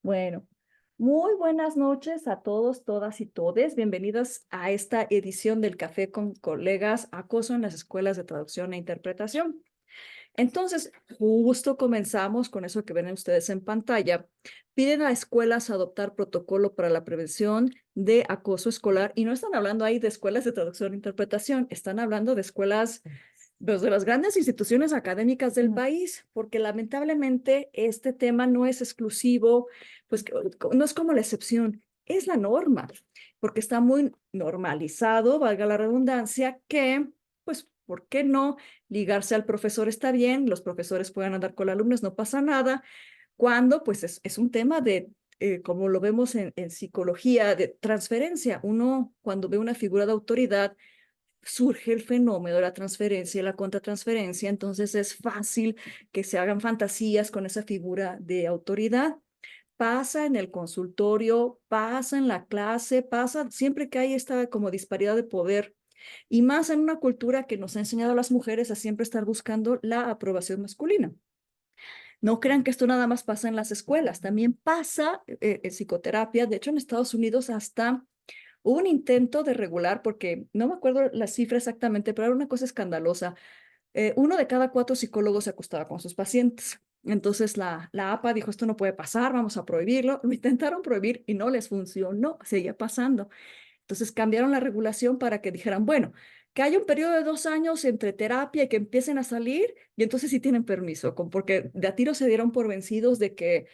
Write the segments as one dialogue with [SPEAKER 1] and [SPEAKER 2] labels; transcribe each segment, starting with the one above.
[SPEAKER 1] Bueno, muy buenas noches a todos, todas y todes. Bienvenidos a esta edición del Café con Colegas, Acoso en las Escuelas de Traducción e Interpretación. Entonces, justo comenzamos con eso que ven ustedes en pantalla. Piden a escuelas adoptar protocolo para la prevención de acoso escolar y no están hablando ahí de escuelas de traducción e interpretación, están hablando de escuelas pues, de las grandes instituciones académicas del país, porque lamentablemente este tema no es exclusivo, pues no es como la excepción, es la norma, porque está muy normalizado, valga la redundancia, que, pues, ¿por qué no? Ligarse al profesor está bien, los profesores pueden andar con alumnos, no pasa nada, cuando pues es un tema de, como lo vemos en psicología, de transferencia. Uno cuando ve una figura de autoridad, surge el fenómeno de la transferencia y la contratransferencia, entonces es fácil que se hagan fantasías con esa figura de autoridad. Pasa en el consultorio, pasa en la clase, pasa siempre que hay esta como disparidad de poder y más en una cultura que nos ha enseñado a las mujeres a siempre estar buscando la aprobación masculina. No crean que esto nada más pasa en las escuelas, también pasa en psicoterapia. De hecho, en Estados Unidos hasta hubo un intento de regular, porque no me acuerdo la cifra exactamente, pero era una cosa escandalosa. Uno de cada cuatro psicólogos se acostaba con sus pacientes. Entonces la APA dijo, esto no puede pasar, vamos a prohibirlo. Lo intentaron prohibir y no les funcionó, seguía pasando. Entonces cambiaron la regulación para que dijeran, bueno, que haya un periodo de 2 años entre terapia y que empiecen a salir, y entonces sí tienen permiso, porque de a tiro se dieron por vencidos de que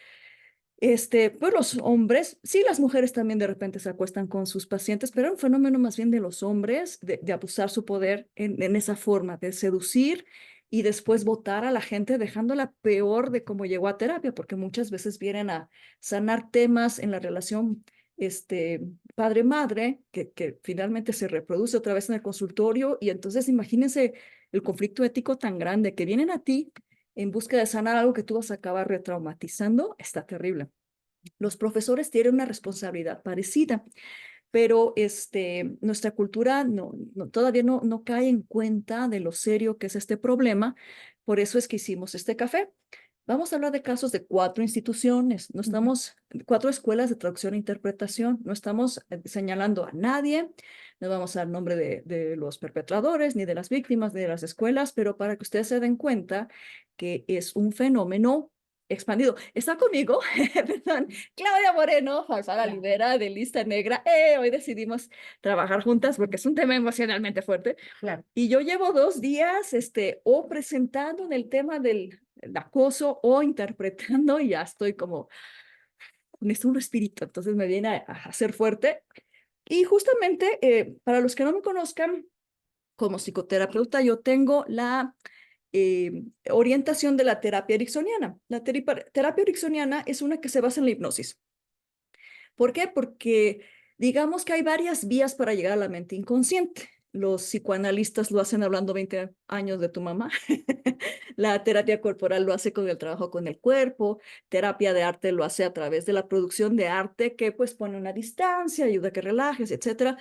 [SPEAKER 1] pues los hombres, sí, las mujeres también de repente se acuestan con sus pacientes, pero era un fenómeno más bien de los hombres, de abusar su poder en esa forma, de seducir y después votar a la gente dejándola peor de cómo llegó a terapia, porque muchas veces vienen a sanar temas en la relación padre-madre, que finalmente se reproduce otra vez en el consultorio, y entonces imagínense el conflicto ético tan grande que vienen a ti en busca de sanar algo que tú vas a acabar retraumatizando, está terrible. Los profesores tienen una responsabilidad parecida, pero nuestra cultura todavía no cae en cuenta de lo serio que es este problema. Por eso es que hicimos este café. Vamos a hablar de casos de 4 instituciones, no estamos, 4 escuelas de traducción e interpretación, no estamos señalando a nadie, no vamos a dar nombre de los perpetradores, ni de las víctimas, ni de las escuelas, pero para que ustedes se den cuenta que es un fenómeno expandido. Está conmigo, perdón, Claudia Moreno, Farfara Libera de Lista Negra. Hoy decidimos trabajar juntas porque es un tema emocionalmente fuerte.
[SPEAKER 2] Claro.
[SPEAKER 1] Y yo llevo 2 días, o presentando en el tema del acoso o interpretando y ya estoy como, necesito un respirito, entonces me viene a hacer fuerte. Y justamente, para los que no me conozcan, como psicoterapeuta, yo tengo la orientación de la terapia ericksoniana. La terapia ericksoniana es una que se basa en la hipnosis. ¿Por qué? Porque digamos que hay varias vías para llegar a la mente inconsciente. Los psicoanalistas lo hacen hablando 20 años de tu mamá. La terapia corporal lo hace con el trabajo con el cuerpo. Terapia de arte lo hace a través de la producción de arte que pues pone una distancia, ayuda a que relajes, etcétera.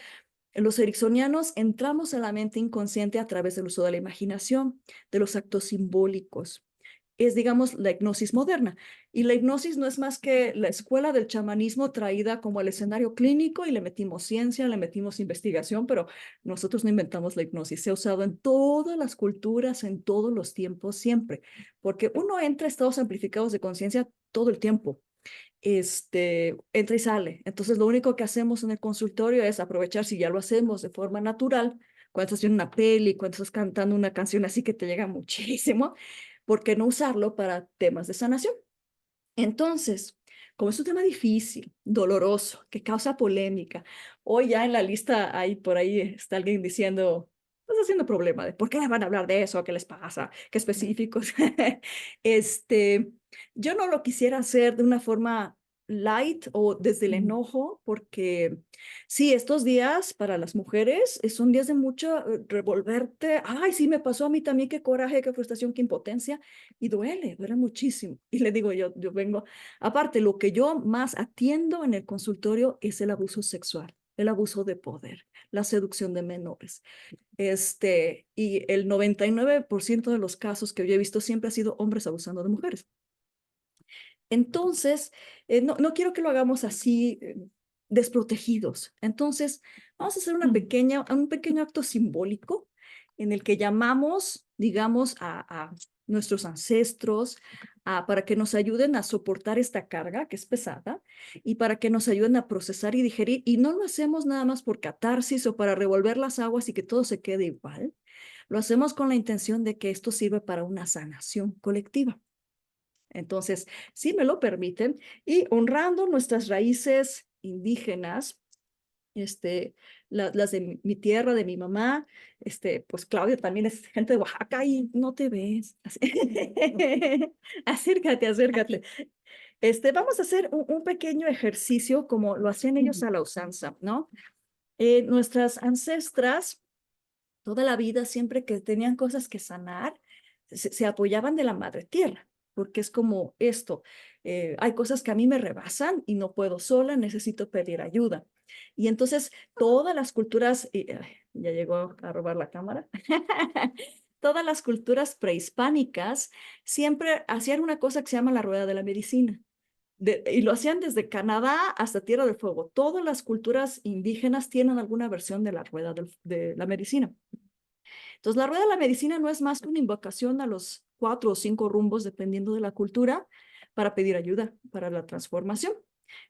[SPEAKER 1] Los ericksonianos entramos a la mente inconsciente a través del uso de la imaginación, de los actos simbólicos. Es, digamos, la hipnosis moderna. Y la hipnosis no es más que la escuela del chamanismo traída como el escenario clínico y le metimos ciencia, le metimos investigación, pero nosotros no inventamos la hipnosis. Se ha usado en todas las culturas, en todos los tiempos, siempre, porque uno entra a estados amplificados de conciencia todo el tiempo. Entra y sale. Entonces, lo único que hacemos en el consultorio es aprovechar, si ya lo hacemos de forma natural, cuando estás viendo una peli, cuando estás cantando una canción así que te llega muchísimo, ¿por qué no usarlo para temas de sanación? Entonces, como es un tema difícil, doloroso, que causa polémica, hoy ya en la lista hay por ahí está alguien diciendo, estás haciendo problema de por qué van a hablar de eso, qué les pasa, qué específicos. este, yo no lo quisiera hacer de una forma light o desde el enojo, porque sí, estos días para las mujeres son días de mucho revolverte. Ay, sí, me pasó a mí también, qué coraje, qué frustración, qué impotencia. Y duele muchísimo. Y le digo, yo vengo, aparte, lo que yo más atiendo en el consultorio es el abuso sexual, el abuso de poder, la seducción de menores. Y el 99% de los casos que yo he visto siempre ha sido hombres abusando de mujeres. Entonces, no quiero que lo hagamos así desprotegidos. Entonces, vamos a hacer un pequeño acto simbólico en el que llamamos, digamos, a nuestros ancestros para que nos ayuden a soportar esta carga que es pesada y para que nos ayuden a procesar y digerir. Y no lo hacemos nada más por catarsis o para revolver las aguas y que todo se quede igual. Lo hacemos con la intención de que esto sirva para una sanación colectiva. Entonces, si me lo permiten, y honrando nuestras raíces indígenas, las de mi tierra, de mi mamá, pues Claudia también es gente de Oaxaca y no te ves. Acércate, acércate. Vamos a hacer un pequeño ejercicio como lo hacían ellos a la usanza, ¿no? Nuestras ancestras toda la vida, siempre que tenían cosas que sanar, se apoyaban de la madre tierra, porque es como esto, hay cosas que a mí me rebasan y no puedo sola, necesito pedir ayuda. Y entonces todas las culturas, ya llegó a robar la cámara, todas las culturas prehispánicas siempre hacían una cosa que se llama la rueda de la medicina. Y lo hacían desde Canadá hasta Tierra del Fuego. Todas las culturas indígenas tienen alguna versión de la rueda de la medicina. Entonces, la rueda de la medicina no es más que una invocación a los 4 o 5 rumbos, dependiendo de la cultura, para pedir ayuda para la transformación.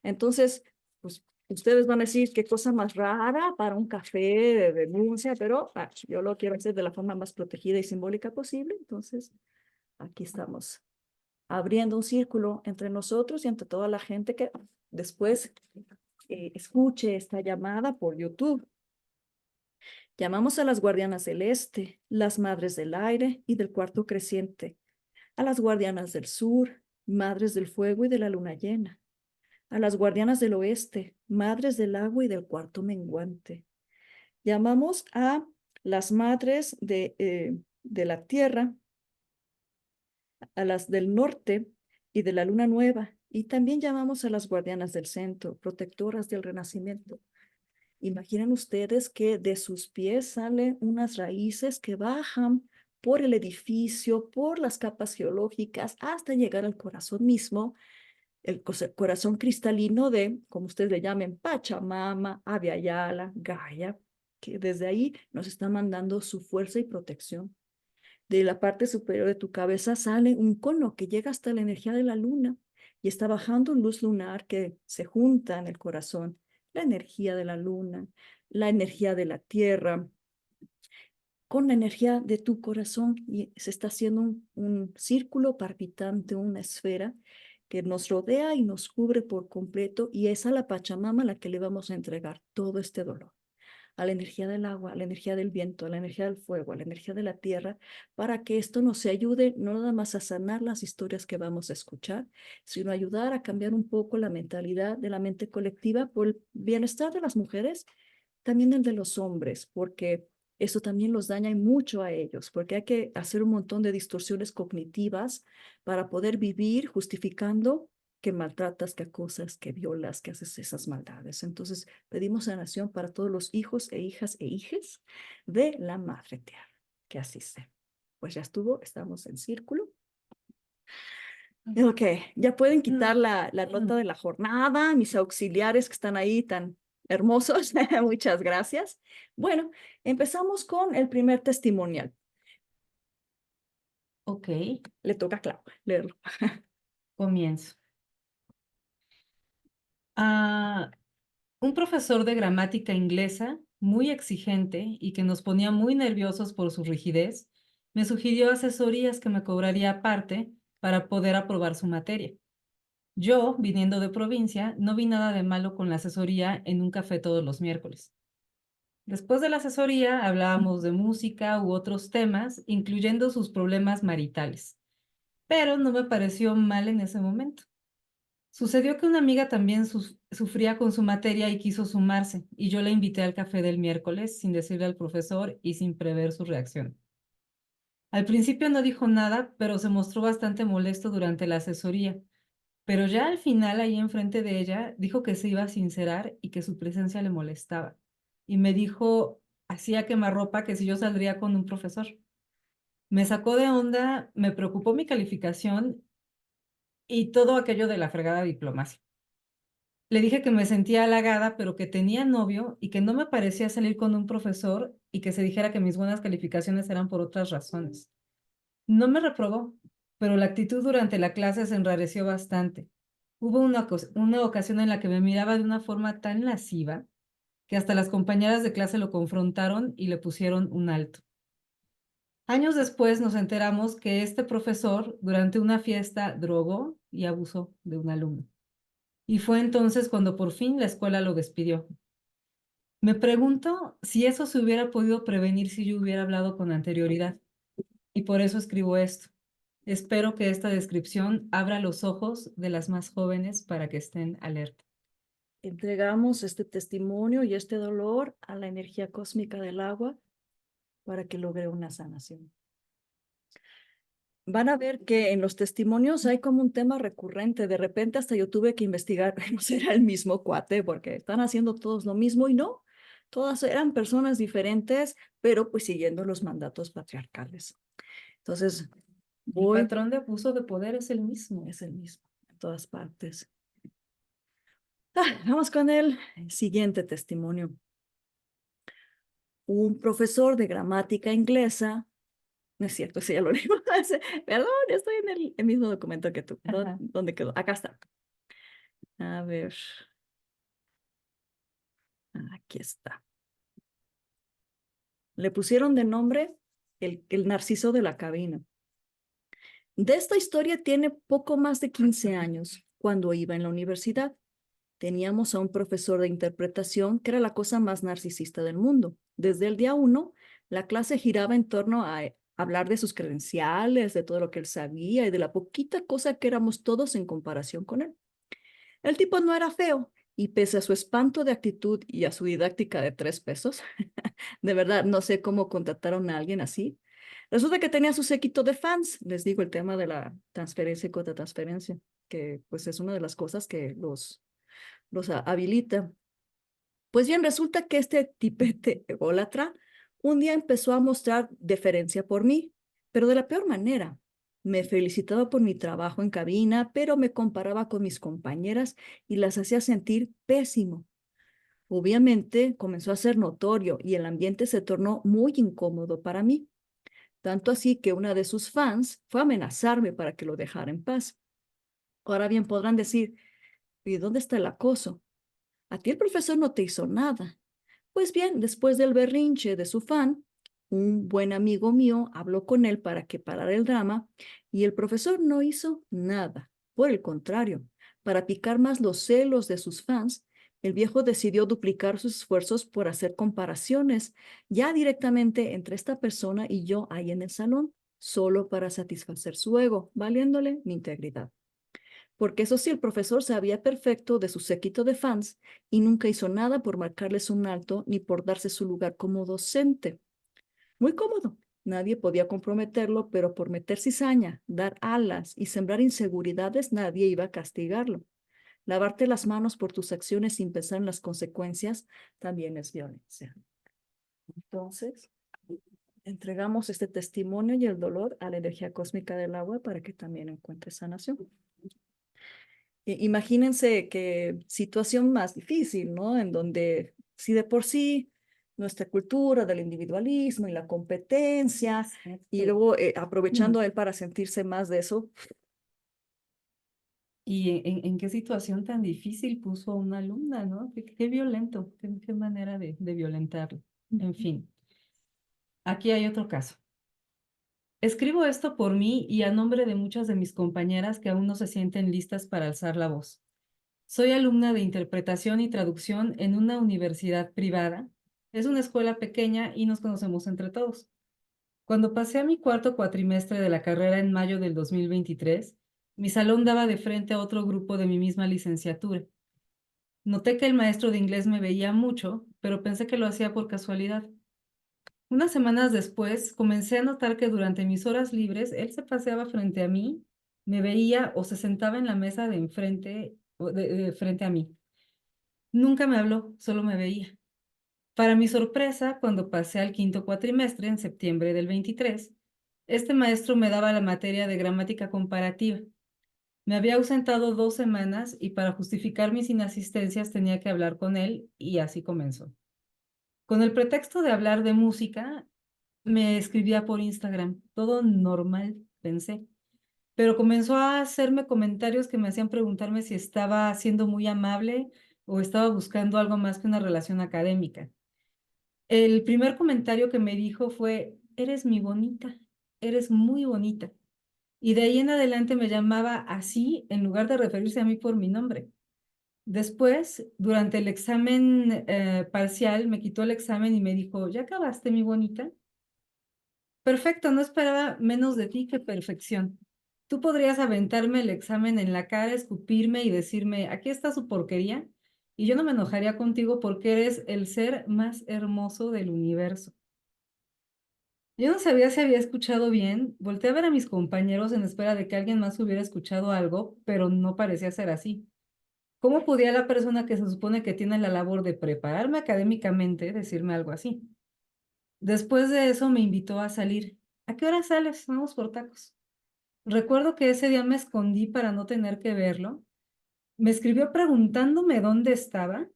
[SPEAKER 1] Entonces, pues ustedes van a decir qué cosa más rara para un café de denuncia, pero yo lo quiero hacer de la forma más protegida y simbólica posible. Entonces, aquí estamos abriendo un círculo entre nosotros y entre toda la gente que después escuche esta llamada por YouTube. Llamamos a las guardianas del este, las madres del aire y del cuarto creciente, a las guardianas del sur, madres del fuego y de la luna llena, a las guardianas del oeste, madres del agua y del cuarto menguante. Llamamos a las madres de la tierra, a las del norte y de la luna nueva, y también llamamos a las guardianas del centro, protectoras del renacimiento. Imaginen ustedes que de sus pies salen unas raíces que bajan por el edificio, por las capas geológicas, hasta llegar al corazón mismo, el corazón cristalino de, como ustedes le llamen, Pachamama, Abya-yala, Gaia, que desde ahí nos está mandando su fuerza y protección. De la parte superior de tu cabeza sale un cono que llega hasta la energía de la luna y está bajando luz lunar que se junta en el corazón, la energía de la luna, la energía de la tierra, con la energía de tu corazón y se está haciendo un círculo palpitante, una esfera que nos rodea y nos cubre por completo y es a la Pachamama la que le vamos a entregar todo este dolor a la energía del agua, a la energía del viento, a la energía del fuego, a la energía de la tierra, para que esto nos ayude no nada más a sanar las historias que vamos a escuchar, sino ayudar a cambiar un poco la mentalidad de la mente colectiva por el bienestar de las mujeres, también el de los hombres, porque eso también los daña y mucho a ellos, porque hay que hacer un montón de distorsiones cognitivas para poder vivir justificando que maltratas, que acosas, que violas, que haces esas maldades. Entonces, pedimos sanación para todos los hijos e hijas e hijes de la Madre Tierra. Que así sea. Pues ya estuvo, estamos en círculo. Ok, ya pueden quitar la nota de la jornada, mis auxiliares que están ahí tan hermosos. Muchas gracias. Bueno, empezamos con el primer testimonial.
[SPEAKER 2] Ok,
[SPEAKER 1] Le toca a Clau leerlo.
[SPEAKER 2] comienzo. Ah, un profesor de gramática inglesa, muy exigente y que nos ponía muy nerviosos por su rigidez, me sugirió asesorías que me cobraría aparte para poder aprobar su materia. Yo, viniendo de provincia, no vi nada de malo con la asesoría en un café todos los miércoles. Después de la asesoría hablábamos de música u otros temas, incluyendo sus problemas maritales, pero no me pareció mal en ese momento. Sucedió que una amiga también sufría con su materia y quiso sumarse, y yo la invité al café del miércoles sin decirle al profesor y sin prever su reacción. Al principio no dijo nada, pero se mostró bastante molesto durante la asesoría. Pero ya al final, ahí enfrente de ella, dijo que se iba a sincerar y que su presencia le molestaba. Y me dijo, así a quemarropa, que si yo saldría con un profesor. Me sacó de onda, me preocupó mi calificación y todo aquello de la fregada diplomacia. Le dije que me sentía halagada, pero que tenía novio y que no me parecía salir con un profesor y que se dijera que mis buenas calificaciones eran por otras razones. No me reprobó, pero la actitud durante la clase se enrareció bastante. Hubo una ocasión en la que me miraba de una forma tan lasciva que hasta las compañeras de clase lo confrontaron y le pusieron un alto. Años después nos enteramos que este profesor durante una fiesta drogó y abusó de un alumno. Y fue entonces cuando por fin la escuela lo despidió. Me pregunto si eso se hubiera podido prevenir si yo hubiera hablado con anterioridad. Y por eso escribo esto. Espero que esta descripción abra los ojos de las más jóvenes para que estén alerta.
[SPEAKER 1] Entregamos este testimonio y este dolor a la energía cósmica del agua para que logre una sanación. Van a ver que en los testimonios hay como un tema recurrente. De repente hasta yo tuve que investigar, no será el mismo cuate, porque están haciendo todos lo mismo y no, todas eran personas diferentes, pero pues siguiendo los mandatos patriarcales. Entonces,
[SPEAKER 2] El
[SPEAKER 1] voy,
[SPEAKER 2] patrón de abuso de poder es el mismo.
[SPEAKER 1] es el mismo en todas partes. Vamos con el siguiente testimonio. Un profesor de gramática inglesa, no es cierto, ese ya lo leímos. Perdón, estoy en el mismo documento que tú.
[SPEAKER 2] Ajá.
[SPEAKER 1] ¿Dónde quedó? Acá está. A ver, aquí está. Le pusieron de nombre el Narciso de la cabina. De esta historia tiene poco más de 15 años, cuando iba en la universidad. Teníamos a un profesor de interpretación que era la cosa más narcisista del mundo. Desde el día uno, la clase giraba en torno a hablar de sus credenciales, de todo lo que él sabía y de la poquita cosa que éramos todos en comparación con él. El tipo no era feo y pese a su espanto de actitud y a su didáctica de 3 pesos, de verdad no sé cómo contrataron a alguien así. Resulta que tenía su séquito de fans, les digo el tema de la transferencia y contratransferencia, que pues es una de las cosas que los habilita. Pues bien, resulta que este tipete ególatra un día empezó a mostrar deferencia por mí, pero de la peor manera. Me felicitaba por mi trabajo en cabina, pero me comparaba con mis compañeras y las hacía sentir pésimo. Obviamente comenzó a ser notorio y el ambiente se tornó muy incómodo para mí, tanto así que una de sus fans fue a amenazarme para que lo dejara en paz. Ahora bien, podrán decir, ¿y dónde está el acoso? A ti el profesor no te hizo nada. Pues bien, después del berrinche de su fan, un buen amigo mío habló con él para que parara el drama y el profesor no hizo nada. Por el contrario, para picar más los celos de sus fans, el viejo decidió duplicar sus esfuerzos por hacer comparaciones ya directamente entre esta persona y yo ahí en el salón, solo para satisfacer su ego, valiéndole mi integridad. Porque eso sí, el profesor sabía perfecto de su séquito de fans y nunca hizo nada por marcarles un alto ni por darse su lugar como docente. Muy cómodo. Nadie podía comprometerlo, pero por meter cizaña, dar alas y sembrar inseguridades, nadie iba a castigarlo. Lavarte las manos por tus acciones sin pensar en las consecuencias también es violencia. Entonces, entregamos este testimonio y el dolor a la energía cósmica del agua para que también encuentre sanación. Imagínense qué situación más difícil, ¿no? En donde si de por sí nuestra cultura del individualismo y la competencia, y luego aprovechando a él para sentirse más de eso,
[SPEAKER 2] ¿Y en qué situación tan difícil puso a una alumna, no? Qué violento, qué manera de violentarlo. En fin, aquí hay otro caso. Escribo esto por mí y a nombre de muchas de mis compañeras que aún no se sienten listas para alzar la voz. Soy alumna de interpretación y traducción en una universidad privada. Es una escuela pequeña y nos conocemos entre todos. Cuando pasé a mi cuarto cuatrimestre de la carrera en mayo del 2023, mi salón daba de frente a otro grupo de mi misma licenciatura. Noté que el maestro de inglés me veía mucho, pero pensé que lo hacía por casualidad. Unas semanas después, comencé a notar que durante mis horas libres, él se paseaba frente a mí, me veía o se sentaba en la mesa de enfrente, frente a mí. Nunca me habló, solo me veía. Para mi sorpresa, cuando pasé al quinto cuatrimestre, en septiembre del 23, este maestro me daba la materia de gramática comparativa. Me había ausentado 2 semanas y para justificar mis inasistencias tenía que hablar con él y así comenzó. Con el pretexto de hablar de música, me escribía por Instagram. Todo normal, pensé. Pero comenzó a hacerme comentarios que me hacían preguntarme si estaba siendo muy amable o estaba buscando algo más que una relación académica. El primer comentario que me dijo fue, eres mi bonita, eres muy bonita. Y de ahí en adelante me llamaba así en lugar de referirse a mí por mi nombre. Después, durante el examen parcial, me quitó el examen y me dijo, ¿ya acabaste, mi bonita? Perfecto, no esperaba menos de ti que perfección. Tú podrías aventarme el examen en la cara, escupirme y decirme, aquí está su porquería, y yo no me enojaría contigo porque eres el ser más hermoso del universo. Yo no sabía si había escuchado bien, volteé a ver a mis compañeros en espera de que alguien más hubiera escuchado algo, pero no parecía ser así. ¿Cómo podía la persona que se supone que tiene la labor de prepararme académicamente decirme algo así? Después de eso me invitó a salir. ¿A qué hora sales? Vamos por tacos. Recuerdo que ese día me escondí para no tener que verlo. Me escribió preguntándome dónde estaba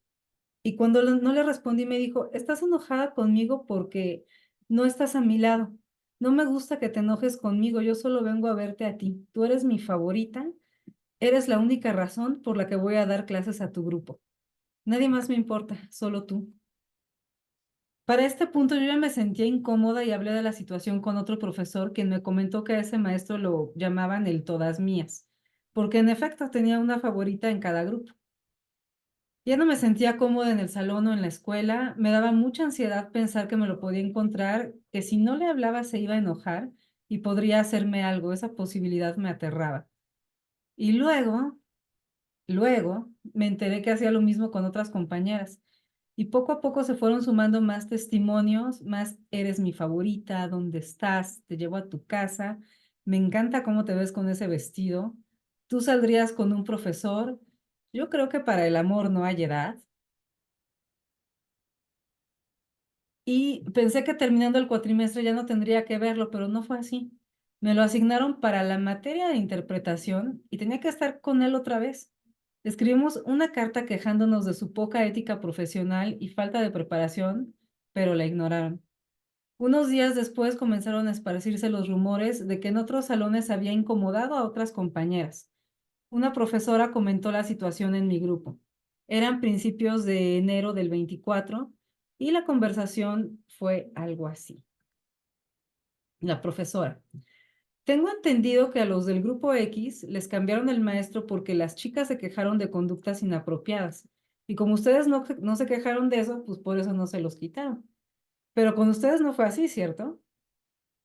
[SPEAKER 2] y cuando no le respondí me dijo, estás enojada conmigo porque no estás a mi lado. No me gusta que te enojes conmigo, yo solo vengo a verte a ti. Tú eres mi favorita, eres la única razón por la que voy a dar clases a tu grupo. Nadie más me importa, solo tú. Para este punto yo ya me sentía incómoda y hablé de la situación con otro profesor, quien me comentó que a ese maestro lo llamaban el todas mías, porque en efecto tenía una favorita en cada grupo. Ya no me sentía cómoda en el salón o en la escuela, me daba mucha ansiedad pensar que me lo podía encontrar, que si no le hablaba se iba a enojar y podría hacerme algo, esa posibilidad me aterraba. Y luego me enteré que hacía lo mismo con otras compañeras. Y poco a poco se fueron sumando más testimonios, más eres mi favorita, ¿dónde estás? Te llevo a tu casa, me encanta cómo te ves con ese vestido. Tú saldrías con un profesor. Yo creo que para el amor no hay edad. Y pensé que terminando el cuatrimestre ya no tendría que verlo, pero no fue así. Me lo asignaron para la materia de interpretación y tenía que estar con él otra vez. Escribimos una carta quejándonos de su poca ética profesional y falta de preparación, pero la ignoraron. Unos días después comenzaron a esparcirse los rumores de que en otros salones había incomodado a otras compañeras. Una profesora comentó la situación en mi grupo. Eran principios de enero del 24 y la conversación fue algo así. La profesora. Tengo entendido que a los del grupo X les cambiaron el maestro porque las chicas se quejaron de conductas inapropiadas. Y como ustedes no se quejaron de eso, pues por eso no se los quitaron. Pero con ustedes no fue así, ¿cierto?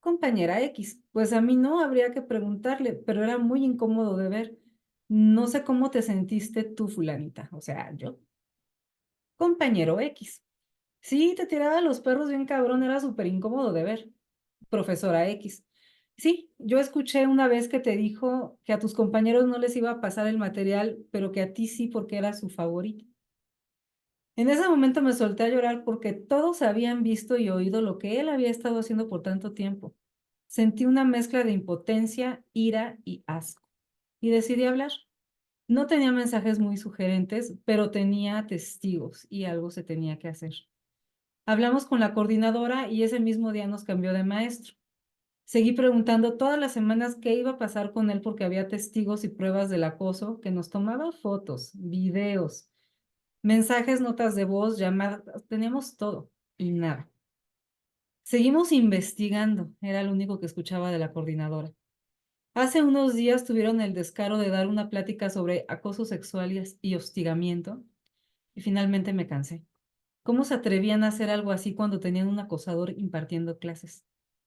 [SPEAKER 2] Compañera X, pues a mí no habría que preguntarle, pero era muy incómodo de ver. No sé cómo te sentiste tú, fulanita, o sea, yo. Compañero X. Sí, te tiraba los perros bien cabrón, era súper incómodo de ver. Profesora X. Sí, yo escuché una vez que te dijo que a tus compañeros no les iba a pasar el material, pero que a ti sí porque era su favorito. En ese momento me solté a llorar porque todos habían visto y oído lo que él había estado haciendo por tanto tiempo. Sentí una mezcla de impotencia, ira y asco. Y decidí hablar. No tenía mensajes muy sugerentes, pero tenía testigos y algo se tenía que hacer. Hablamos con la coordinadora y ese mismo día nos cambió de maestro. Seguí preguntando todas las semanas qué iba a pasar con él porque había testigos y pruebas del acoso que nos tomaba fotos, videos, mensajes, notas de voz, llamadas, teníamos todo y nada. Seguimos investigando, era lo único que escuchaba de la coordinadora. Hace unos días tuvieron el descaro de dar una plática sobre acoso sexual y hostigamiento y finalmente me cansé. ¿Cómo se atrevían a hacer algo así cuando tenían un acosador impartiendo clases?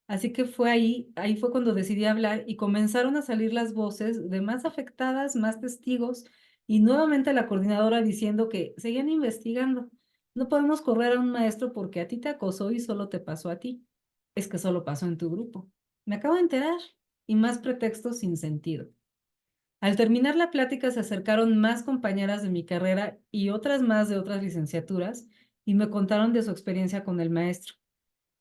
[SPEAKER 2] Así que fue ahí fue cuando decidí hablar y comenzaron a salir las voces de más afectadas, más testigos y nuevamente la coordinadora diciendo que seguían investigando. No podemos correr a un maestro porque a ti te acosó y solo te pasó a ti. Es que solo pasó en tu grupo. Me acabo de enterar y más pretextos sin sentido. Al terminar la plática se acercaron más compañeras de mi carrera y otras más de otras licenciaturas y me contaron de su experiencia con el maestro,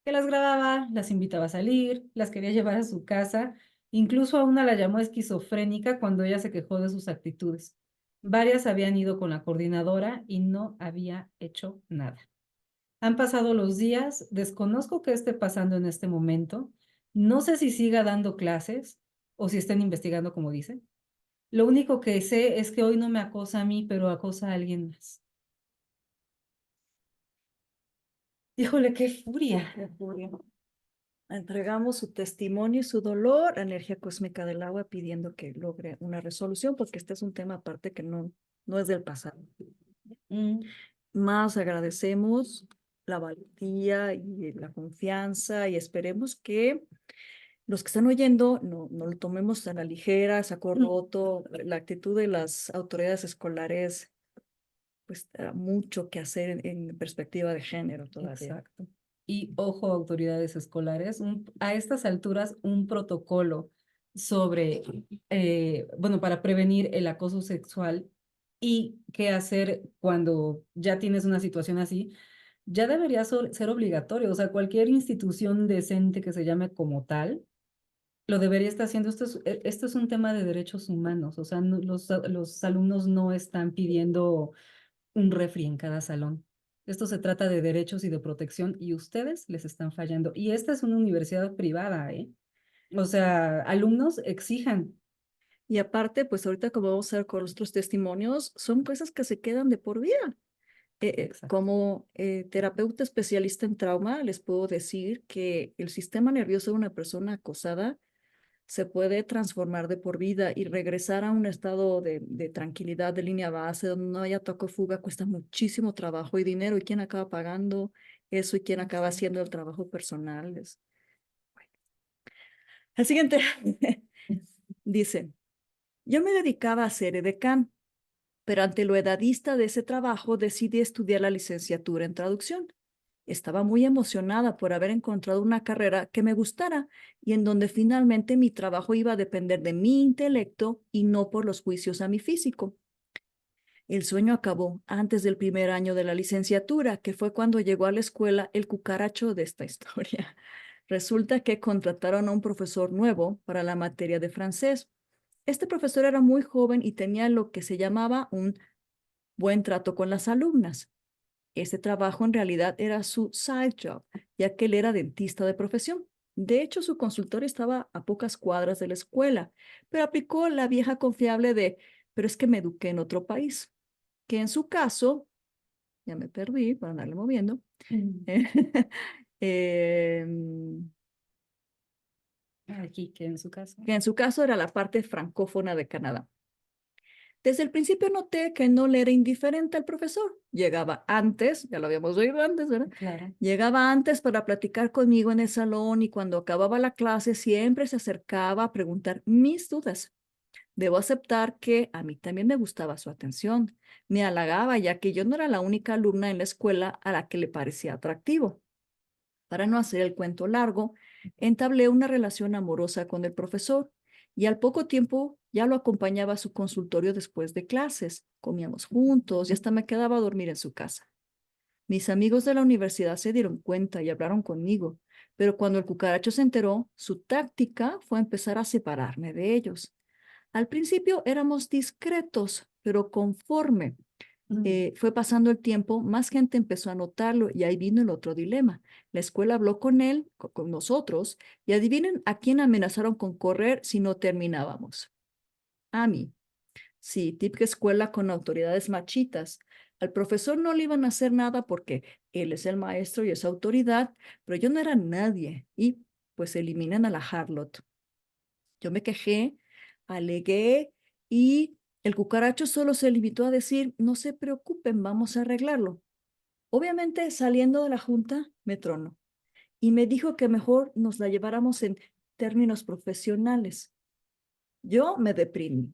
[SPEAKER 2] que las grababa, las invitaba a salir, las quería llevar a su casa Incluso a una la llamó esquizofrénica cuando ella se quejó de sus actitudes. Varias habían ido con la coordinadora y no había hecho nada. Han pasado los días, desconozco qué esté pasando en este momento, no sé si siga dando clases o si estén investigando como dicen. Lo único que sé es que hoy no me acosa a mí, pero acosa a alguien más. Híjole, qué furia.
[SPEAKER 1] Qué furia. Entregamos su testimonio y su dolor a energía cósmica del agua pidiendo que logre una resolución porque este es un tema aparte que no es del pasado.
[SPEAKER 2] Mm,
[SPEAKER 1] Más agradecemos la valentía y la confianza y esperemos que los que están oyendo no lo tomemos a la ligera, saco roto. La actitud de las autoridades escolares, pues, mucho que hacer en perspectiva de género todavía.
[SPEAKER 2] exacto. Y ojo, autoridades escolares, a estas alturas un protocolo sobre, bueno, para prevenir el acoso sexual y qué hacer cuando ya tienes una situación así, ya debería ser obligatorio. O sea, cualquier institución decente que se llame como tal, lo debería estar haciendo. Esto es un tema de derechos humanos. O sea, los alumnos no están pidiendo un refri en cada salón. Esto se trata de derechos y de protección y ustedes les están fallando. Y esta es una universidad privada, ¿eh? O sea, alumnos exijan.
[SPEAKER 1] Y aparte, pues ahorita como vamos a ver con nuestros testimonios, son cosas que se quedan de por vida.
[SPEAKER 2] Exacto.
[SPEAKER 1] Como terapeuta especialista en trauma, les puedo decir que el sistema nervioso de una persona acosada se puede transformar de por vida y regresar a un estado de tranquilidad, de línea base, donde no haya toque o fuga, cuesta muchísimo trabajo y dinero. ¿Y quién acaba pagando eso? ¿Y quién acaba
[SPEAKER 2] Sí.
[SPEAKER 1] haciendo el trabajo personal? El siguiente dice, yo me dedicaba a ser edecán, pero ante lo edadista de ese trabajo decidí estudiar la licenciatura en traducción. Estaba muy emocionada por haber encontrado una carrera que me gustara y en donde finalmente mi trabajo iba a depender de mi intelecto y no por los juicios a mi físico. El sueño acabó antes del primer año de la licenciatura, que fue cuando llegó a la escuela el cucaracho de esta historia. Resulta que contrataron a un profesor nuevo para la materia de francés. Este profesor era muy joven y tenía lo que se llamaba un buen trato con las alumnas. Este trabajo en realidad era su side job, ya que él era dentista de profesión. De hecho, su consultorio estaba a pocas cuadras de la escuela, pero aplicó la vieja confiable de, pero es que me eduqué en otro país, que en su caso, ya me perdí para andarle moviendo,
[SPEAKER 2] Mm.
[SPEAKER 1] em,
[SPEAKER 2] Aquí, que en su caso.
[SPEAKER 1] que en su caso era la parte francófona de Canadá. Desde el principio noté que no le era indiferente al profesor. Llegaba antes, ya lo habíamos oído antes, ¿verdad?
[SPEAKER 2] Claro.
[SPEAKER 1] Llegaba antes para platicar conmigo en el salón y cuando acababa la clase siempre se acercaba a preguntar mis dudas. Debo aceptar que a mí también me gustaba su atención. Me halagaba ya que yo no era la única alumna en la escuela a la que le parecía atractivo. Para no hacer el cuento largo, entablé una relación amorosa con el profesor y al poco tiempo ya lo acompañaba a su consultorio después de clases. Comíamos juntos y hasta me quedaba a dormir en su casa. Mis amigos de la universidad se dieron cuenta y hablaron conmigo, pero cuando el cucaracho se enteró, su táctica fue empezar a separarme de ellos. Al principio éramos discretos, pero conforme fue pasando el tiempo, más gente empezó a notarlo y ahí vino el otro dilema. La escuela habló con él, con nosotros, y adivinen a quién amenazaron con correr si no terminábamos. A mí. Sí, típica escuela con autoridades machitas. Al profesor no le iban a hacer nada porque él es el maestro y es autoridad, pero yo no era nadie y pues eliminan a la Harlot. Yo me quejé, alegué y el cucaracho solo se limitó a decir, no se preocupen, vamos a arreglarlo. Obviamente, saliendo de la junta, me tronó y me dijo que mejor nos la lleváramos en términos profesionales. Yo me deprimí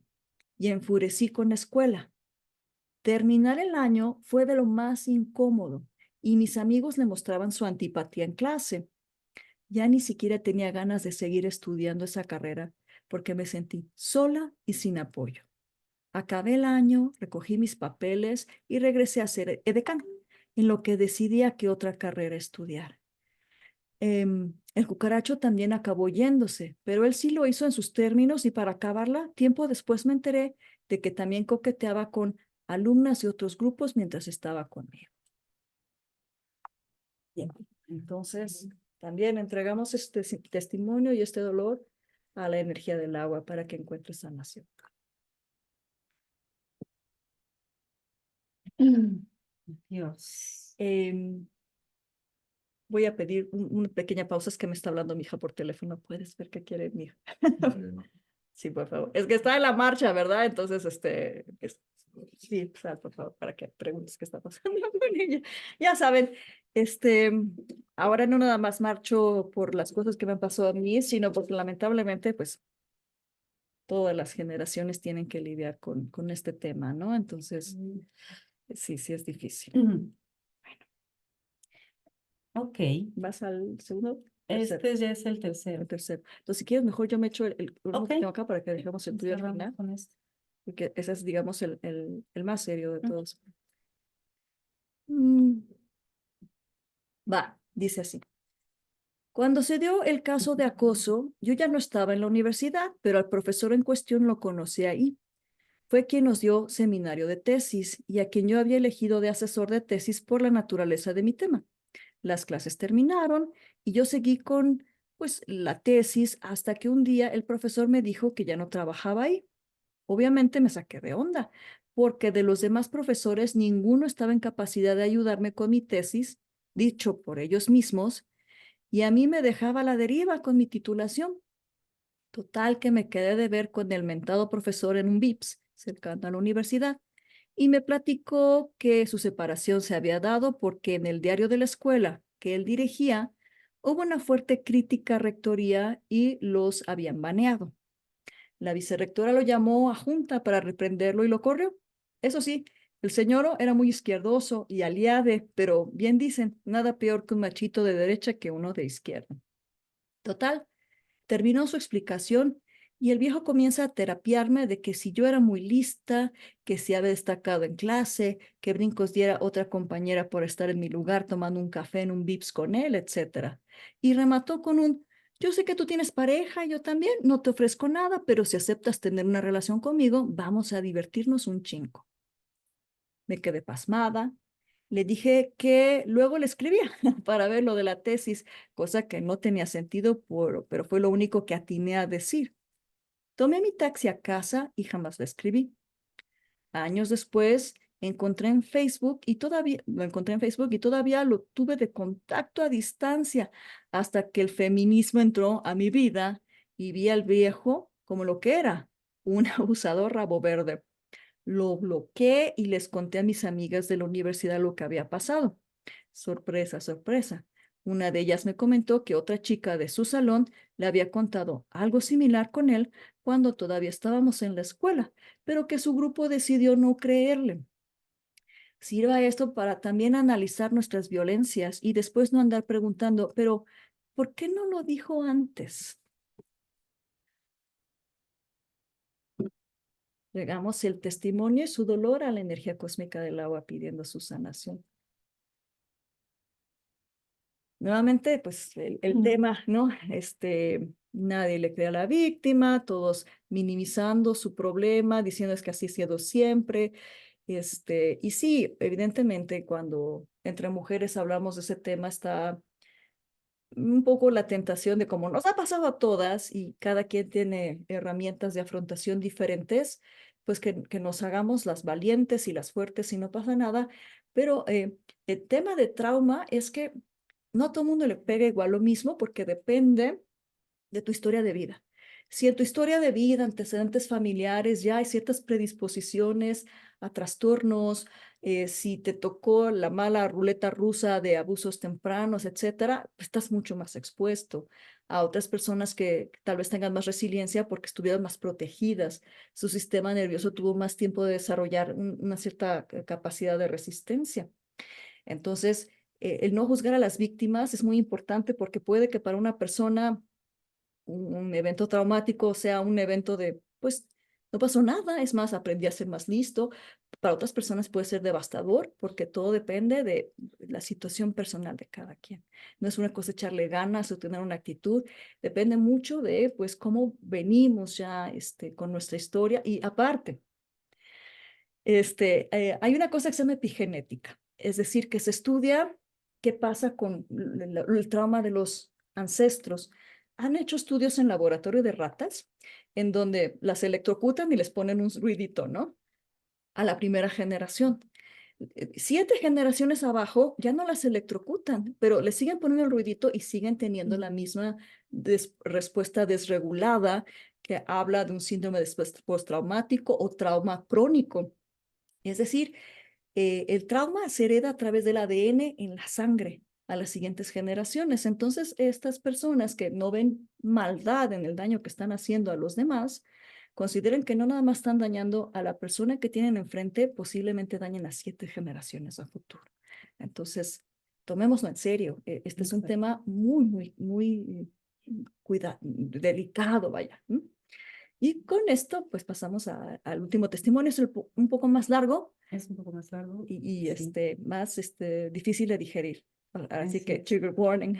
[SPEAKER 1] y enfurecí con la escuela. Terminar el año fue de lo más incómodo y mis amigos le mostraban su antipatía en clase. Ya ni siquiera tenía ganas de seguir estudiando esa carrera porque me sentí sola y sin apoyo. Acabé el año, recogí mis papeles y regresé a ser edecán, en lo que decidí a qué otra carrera estudiar. El cucaracho también acabó yéndose, pero él sí lo hizo en sus términos y para acabarla, tiempo después me enteré de que también coqueteaba con alumnas de otros grupos mientras estaba conmigo. Bien, entonces también entregamos este testimonio y este dolor a la energía del agua para que encuentre sanación.
[SPEAKER 2] Dios.
[SPEAKER 1] Voy a pedir una pequeña pausa, es que me está hablando mi hija por teléfono. ¿Puedes ver qué quiere mi hija? Sí, por favor. Es que está en la marcha, ¿verdad? Entonces, sí, sal, por favor, para que preguntes qué está pasando con ella. Ya saben, ahora no nada más marcho por las cosas que me pasó a mí, sino porque lamentablemente, pues, todas las generaciones tienen que lidiar con este tema, ¿no? Entonces, sí, sí es difícil.
[SPEAKER 2] Ok,
[SPEAKER 1] ¿Vas al segundo? Tercero.
[SPEAKER 2] este ya es el
[SPEAKER 1] El
[SPEAKER 2] tercero.
[SPEAKER 1] tercero. Entonces, si quieres, mejor yo me echo el último
[SPEAKER 2] Ok,
[SPEAKER 1] que tengo acá para que dejemos el tuyo al
[SPEAKER 2] cerramos
[SPEAKER 1] final,
[SPEAKER 2] con esto.
[SPEAKER 1] porque ese es, digamos, el más serio de
[SPEAKER 2] Mm.
[SPEAKER 1] todos. Va, dice así. Cuando se dio el caso de acoso, yo ya no estaba en la universidad, pero al profesor en cuestión lo conocí ahí. Fue quien nos dio seminario de tesis y a quien yo había elegido de asesor de tesis por la naturaleza de mi tema. Las clases terminaron y yo seguí con, pues, la tesis hasta que un día el profesor me dijo que ya no trabajaba ahí. Obviamente me saqué de onda, porque de los demás profesores ninguno estaba en capacidad de ayudarme con mi tesis, dicho por ellos mismos, y a mí me dejaba a la deriva con mi titulación. Total que me quedé de ver con el mentado profesor en un VIPS cercano a la universidad y me platicó que su separación se había dado porque en el diario de la escuela que él dirigía hubo una fuerte crítica a rectoría y los habían baneado. La vicerrectora lo llamó a junta para reprenderlo y lo corrió. Eso sí, el señor era muy izquierdoso y aliade, pero bien dicen, nada peor que un machito de derecha que uno de izquierda. Total, terminó su explicación y el viejo comienza a terapiarme de que si yo era muy lista, que si había destacado en clase, que brincos diera otra compañera por estar en mi lugar tomando un café en un Vips con él, etcétera. Y remató con un, yo sé que tú tienes pareja, yo también, no te ofrezco nada, pero si aceptas tener una relación conmigo, vamos a divertirnos un chingo. Me quedé pasmada. Le dije que luego le escribía para ver lo de la tesis, cosa que no tenía sentido, pero fue lo único que atiné a decir. Tomé mi taxi a casa y jamás le escribí. Años después lo encontré en Facebook y todavía lo tuve de contacto a distancia hasta que el feminismo entró a mi vida y vi al viejo como lo que era, un abusador rabo verde. Lo bloqueé y les conté a mis amigas de la universidad lo que había pasado. Sorpresa, sorpresa. Una de ellas me comentó que otra chica de su salón le había contado algo similar con él cuando todavía estábamos en la escuela, pero que su grupo decidió no creerle. Sirva esto para también analizar nuestras violencias y después no andar preguntando, pero ¿por qué no lo dijo antes? Llegamos el testimonio y su dolor a la energía cósmica del agua pidiendo su sanación. Nuevamente, pues el tema, ¿no? Nadie le cree a la víctima, todos minimizando su problema, diciendo es que así ha sido siempre. Y sí, evidentemente, cuando entre mujeres hablamos de ese tema, está un poco la tentación de como nos ha pasado a todas y cada quien tiene herramientas de afrontación diferentes, pues que nos hagamos las valientes y las fuertes y no pasa nada. Pero el tema de trauma es que no a todo el mundo le pega igual lo mismo porque depende de tu historia de vida. Si en tu historia de vida, antecedentes familiares, ya hay ciertas predisposiciones a trastornos, si te tocó la mala ruleta rusa de abusos tempranos, etcétera, pues estás mucho más expuesto a otras personas que tal vez tengan más resiliencia porque estuvieron más protegidas. Su sistema nervioso tuvo más tiempo de desarrollar una cierta capacidad de resistencia. Entonces, el no juzgar a las víctimas es muy importante porque puede que para una persona un evento traumático sea un evento de, pues, no pasó nada, es más, aprendí a ser más listo. para otras personas puede ser devastador porque todo depende de la situación personal de cada quien. No es una cosa echarle ganas o tener una actitud, depende mucho de pues cómo venimos ya con nuestra historia y aparte. Hay una cosa que se llama epigenética, es decir, que se estudia qué pasa con el trauma de los ancestros. Han hecho estudios en laboratorio de ratas en donde las electrocutan y les ponen un ruidito, ¿no? A la primera generación. 7 generaciones abajo ya no las electrocutan, pero le siguen poniendo el ruidito y siguen teniendo la misma respuesta desregulada que habla de un síndrome de estrés postraumático o trauma crónico. Es decir, el trauma se hereda a través del ADN en la sangre a las siguientes generaciones. Entonces, estas personas que no ven maldad en el daño que están haciendo a los demás, consideren que no nada más están dañando a la persona que tienen enfrente, posiblemente dañen las 7 generaciones a futuro. Entonces, tomémoslo en serio. Este es un
[SPEAKER 2] Exacto.
[SPEAKER 1] tema muy, muy, muy delicado, vaya. Y con esto, pues pasamos al último testimonio, es un poco más largo
[SPEAKER 2] Es un poco más largo.
[SPEAKER 1] y
[SPEAKER 2] Sí,
[SPEAKER 1] más difícil de digerir. Así
[SPEAKER 2] así
[SPEAKER 1] que
[SPEAKER 2] es.
[SPEAKER 1] trigger warning.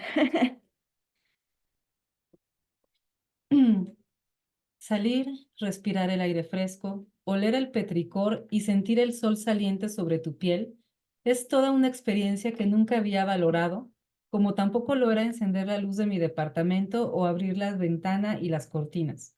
[SPEAKER 2] Salir, respirar el aire fresco, oler el petricor y sentir el sol saliente sobre tu piel es toda una experiencia que nunca había valorado, como tampoco lo era encender la luz de mi departamento o abrir la ventana y las cortinas.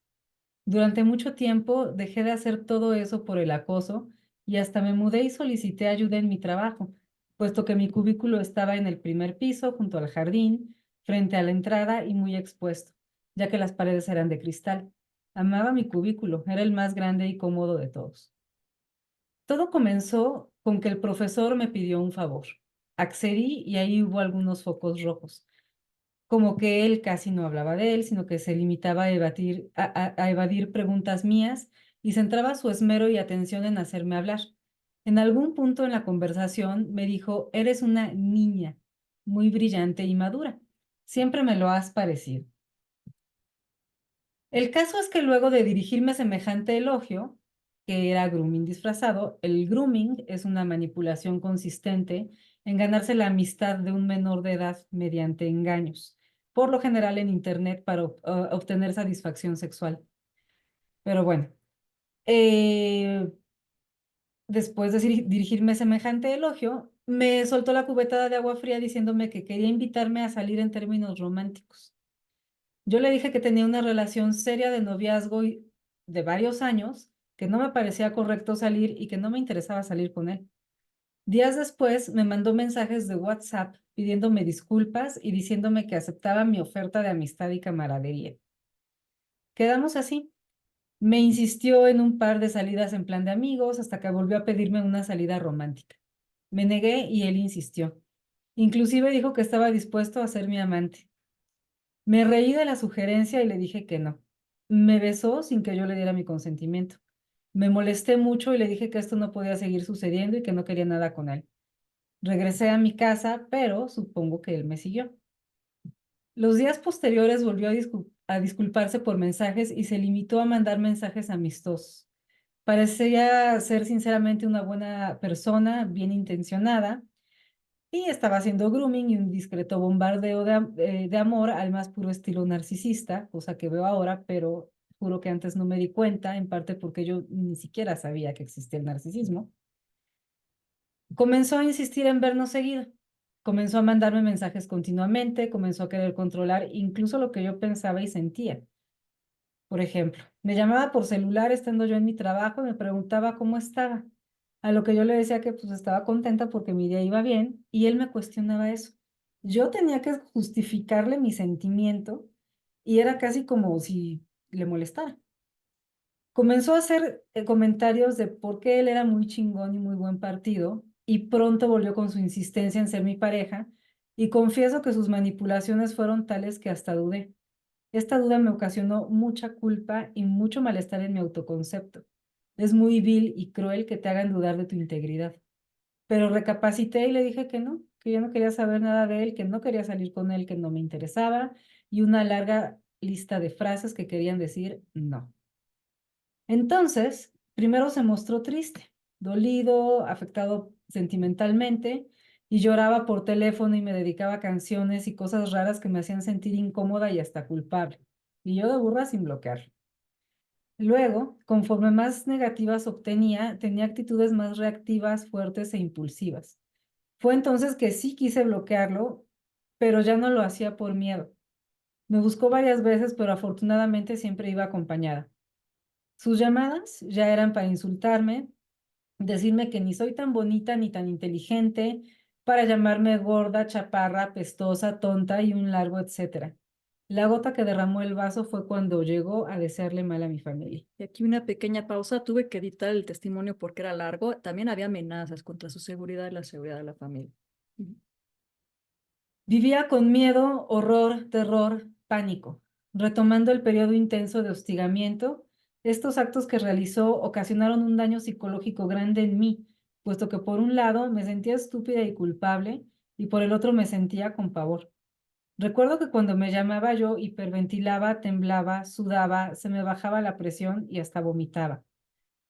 [SPEAKER 2] Durante mucho tiempo dejé de hacer todo eso por el acoso y hasta me mudé y solicité ayuda en mi trabajo, puesto que mi cubículo estaba en el primer piso, junto al jardín, frente a la entrada y muy expuesto, ya que las paredes eran de cristal. Amaba mi cubículo, era el más grande y cómodo de todos. Todo comenzó con que el profesor me pidió un favor. Accedí y ahí hubo algunos focos rojos, como que él casi no hablaba de él, sino que se limitaba a evadir preguntas mías y centraba su esmero y atención en hacerme hablar. En algún punto en la conversación me dijo, eres una niña muy brillante y madura. Siempre me lo has parecido. El caso es que luego de dirigirme semejante elogio, que era grooming disfrazado, el grooming es una manipulación consistente en ganarse la amistad de un menor de edad mediante engaños, por lo general en Internet para obtener satisfacción sexual. Pero bueno, eh, después de dirigirme semejante elogio, me soltó la cubetada de agua fría diciéndome que quería invitarme a salir en términos románticos. Yo le dije que tenía una relación seria de noviazgo de varios años, que no me parecía correcto salir y que no me interesaba salir con él. Días después me mandó mensajes de WhatsApp pidiéndome disculpas y diciéndome que aceptaba mi oferta de amistad y camaradería. Quedamos así. Me insistió en un par de salidas en plan de amigos hasta que volvió a pedirme una salida romántica. Me negué y él insistió. Inclusive dijo que estaba dispuesto a ser mi amante. Me reí de la sugerencia y le dije que no. Me besó sin que yo le diera mi consentimiento. Me molesté mucho y le dije que esto no podía seguir sucediendo y que no quería nada con él. Regresé a mi casa, pero supongo que él me siguió. Los días posteriores volvió a disculparse por mensajes y se limitó a mandar mensajes amistosos. Parecía ser sinceramente una buena persona, bien intencionada, y estaba haciendo grooming y un discreto bombardeo de amor al más puro estilo narcisista, cosa que veo ahora, pero juro que antes no me di cuenta, en parte porque yo ni siquiera sabía que existía el narcisismo. Comenzó a insistir en vernos seguido, comenzó a mandarme mensajes continuamente, comenzó a querer controlar incluso lo que yo pensaba y sentía. Por ejemplo, me llamaba por celular estando yo en mi trabajo y me preguntaba cómo estaba, a lo que yo le decía que pues estaba contenta porque mi día iba bien y él me cuestionaba eso. Yo tenía que justificarle mi sentimiento y era casi como si le molestara. Comenzó a hacer comentarios de por qué él era muy chingón y muy buen partido y pronto volvió con su insistencia en ser mi pareja y confieso que sus manipulaciones fueron tales que hasta dudé. Esta duda me ocasionó mucha culpa y mucho malestar en mi autoconcepto. Es muy vil y cruel que te hagan dudar de tu integridad. Pero recapacité y le dije que yo no quería saber nada de él, que no quería salir con él, que no me interesaba y una larga lista de frases que querían decir no. Entonces, primero se mostró triste. dolido, afectado sentimentalmente, y lloraba por teléfono y me dedicaba a canciones y cosas raras que me hacían sentir incómoda y hasta culpable. Y yo de burra sin bloquear. Luego, conforme más negativas obtenía, tenía actitudes más reactivas, fuertes e impulsivas. Fue entonces que sí quise bloquearlo, pero ya no lo hacía por miedo. Me buscó varias veces, pero afortunadamente siempre iba acompañada. Sus llamadas ya eran para insultarme, decirme que ni soy tan bonita ni tan inteligente, para llamarme gorda, chaparra, pestosa, tonta y un largo etcétera. La gota que derramó el vaso fue cuando llegó a desearle mal a mi familia.
[SPEAKER 1] Y aquí una pequeña pausa, tuve que editar el testimonio porque era largo. También había amenazas contra su seguridad y la seguridad de la familia. Ujú.
[SPEAKER 2] Vivía con miedo, horror, terror, pánico. Retomando el periodo intenso de hostigamiento, estos actos que realizó ocasionaron un daño psicológico grande en mí, puesto que por un lado me sentía estúpida y culpable y por el otro me sentía con pavor. Recuerdo que cuando me llamaba yo hiperventilaba, temblaba, sudaba, se me bajaba la presión y hasta vomitaba.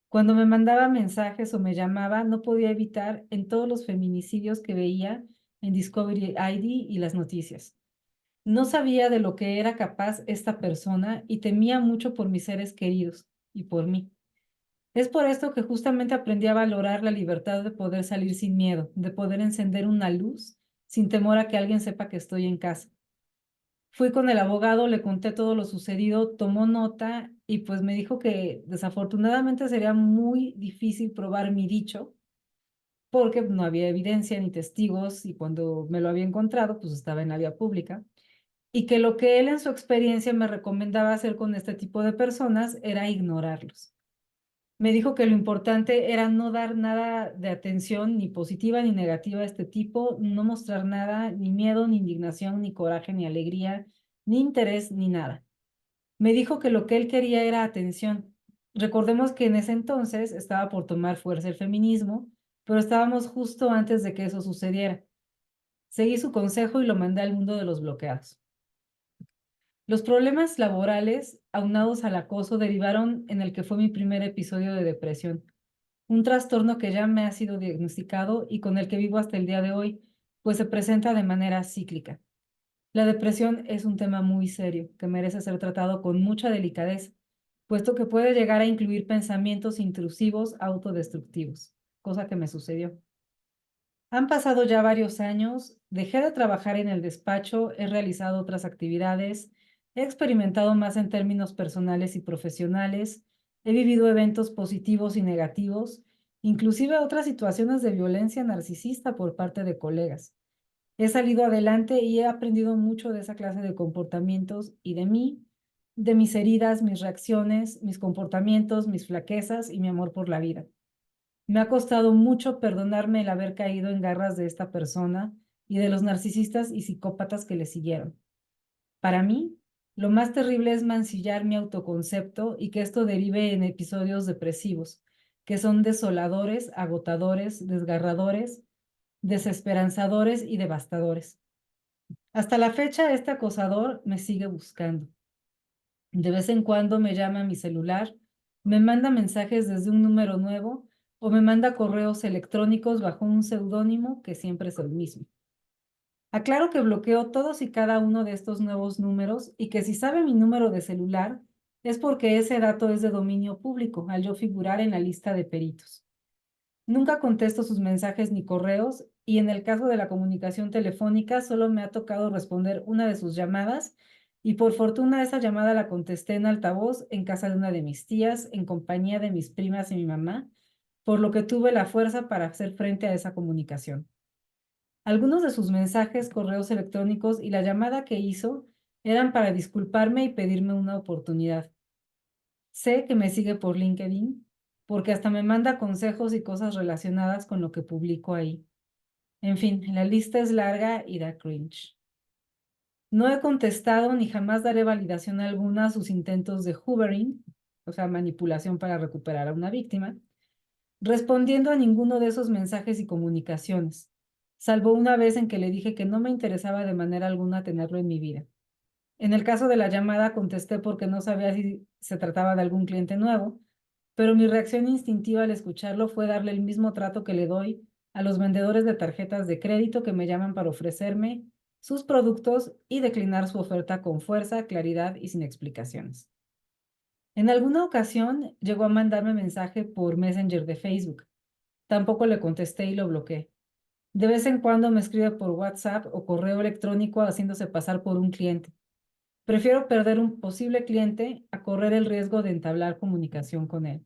[SPEAKER 2] Cuando me mandaba mensajes o me llamaba, no podía evitar en todos los feminicidios que veía en Discovery ID y las noticias. No sabía de lo que era capaz esta persona y temía mucho por mis seres queridos y por mí. Es por esto que justamente aprendí a valorar la libertad de poder salir sin miedo, de poder encender una luz sin temor a que alguien sepa que estoy en casa. Fui con el abogado, le conté todo lo sucedido, tomó nota y pues me dijo que desafortunadamente sería muy difícil probar mi dicho porque no había evidencia ni testigos y cuando me lo había encontrado pues estaba en la vía pública y que lo que él en su experiencia me recomendaba hacer con este tipo de personas era ignorarlos. Me dijo que lo importante era no dar nada de atención ni positiva ni negativa a este tipo, no mostrar nada, ni miedo, ni indignación, ni coraje, ni alegría, ni interés, ni nada. Me dijo que lo que él quería era atención. Recordemos que en ese entonces estaba por tomar fuerza el feminismo, pero estábamos justo antes de que eso sucediera. Seguí su consejo y lo mandé al mundo de los bloqueados. Los problemas laborales, aunados al acoso, derivaron en el que fue mi primer episodio de depresión, un trastorno que ya me ha sido diagnosticado y con el que vivo hasta el día de hoy, pues se presenta de manera cíclica. La depresión es un tema muy serio que merece ser tratado con mucha delicadeza, puesto que puede llegar a incluir pensamientos intrusivos autodestructivos, cosa que me sucedió. Han pasado ya varios años, dejé de trabajar en el despacho, he realizado otras actividades, he experimentado más en términos personales y profesionales, he vivido eventos positivos y negativos, inclusive otras situaciones de violencia narcisista por parte de colegas. He salido adelante y he aprendido mucho de esa clase de comportamientos y de mí, de mis heridas, mis reacciones, mis comportamientos, mis flaquezas y mi amor por la vida. Me ha costado mucho perdonarme el haber caído en garras de esta persona y de los narcisistas y psicópatas que le siguieron. Para mí, lo más terrible es mancillar mi autoconcepto y que esto derive en episodios depresivos, que son desoladores, agotadores, desgarradores, desesperanzadores y devastadores. Hasta la fecha, este acosador me sigue buscando. De vez en cuando me llama a mi celular, me manda mensajes desde un número nuevo o me manda correos electrónicos bajo un seudónimo que siempre es el mismo. Aclaro que bloqueo todos y cada uno de estos nuevos números y que si sabe mi número de celular es porque ese dato es de dominio público, al yo figurar en la lista de peritos. Nunca contesto sus mensajes ni correos y en el caso de la comunicación telefónica solo me ha tocado responder una de sus llamadas y por fortuna esa llamada la contesté en altavoz en casa de una de mis tías, en compañía de mis primas y mi mamá, por lo que tuve la fuerza para hacer frente a esa comunicación. Algunos de sus mensajes, correos electrónicos y la llamada que hizo eran para disculparme y pedirme una oportunidad. Sé que me sigue por LinkedIn porque hasta me manda consejos y cosas relacionadas con lo que publico ahí. En fin, la lista es larga y da cringe. No he contestado ni jamás daré validación alguna a sus intentos de hoovering, o sea, manipulación para recuperar a una víctima, respondiendo a ninguno de esos mensajes y comunicaciones, salvo una vez en que le dije que no me interesaba de manera alguna tenerlo en mi vida. En el caso de la llamada contesté porque no sabía si se trataba de algún cliente nuevo, pero mi reacción instintiva al escucharlo fue darle el mismo trato que le doy a los vendedores de tarjetas de crédito que me llaman para ofrecerme sus productos y declinar su oferta con fuerza, claridad y sin explicaciones. En alguna ocasión llegó a mandarme mensaje por Messenger de Facebook. Tampoco le contesté y lo bloqueé. De vez en cuando me escribe por WhatsApp o correo electrónico haciéndose pasar por un cliente. Prefiero perder un posible cliente a correr el riesgo de entablar comunicación con él.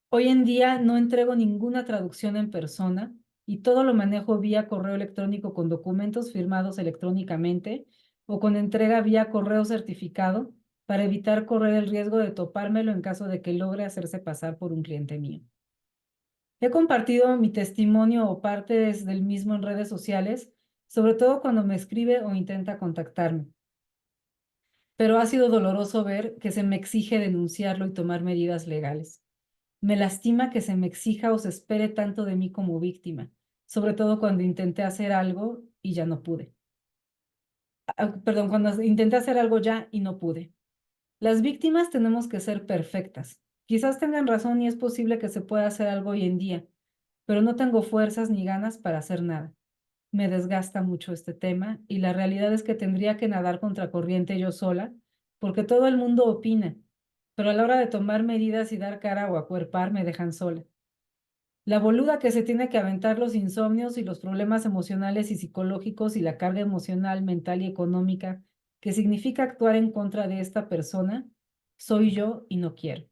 [SPEAKER 2] Hoy en día no entrego ninguna traducción en persona y todo lo manejo vía correo electrónico con documentos firmados electrónicamente o con entrega vía correo certificado para evitar correr el riesgo de topármelo en caso de que logre hacerse pasar por un cliente mío. He compartido mi testimonio o partes del mismo en redes sociales, sobre todo cuando me escribe o intenta contactarme. Pero ha sido doloroso ver que se me exige denunciarlo y tomar medidas legales. Me lastima que se me exija o se espere tanto de mí como víctima, sobre todo cuando intenté hacer algo y ya no pude. Perdón, cuando intenté hacer algo ya y no pude. Las víctimas tenemos que ser perfectas. Quizás tengan razón y es posible que se pueda hacer algo hoy en día, pero no tengo fuerzas ni ganas para hacer nada. Me desgasta mucho este tema y la realidad es que tendría que nadar contracorriente yo sola, porque todo el mundo opina, pero a la hora de tomar medidas y dar cara o acuerpar me dejan sola. La boluda que se tiene que aventar los insomnios y los problemas emocionales y psicológicos y la carga emocional, mental y económica que significa actuar en contra de esta persona, soy yo y no quiero.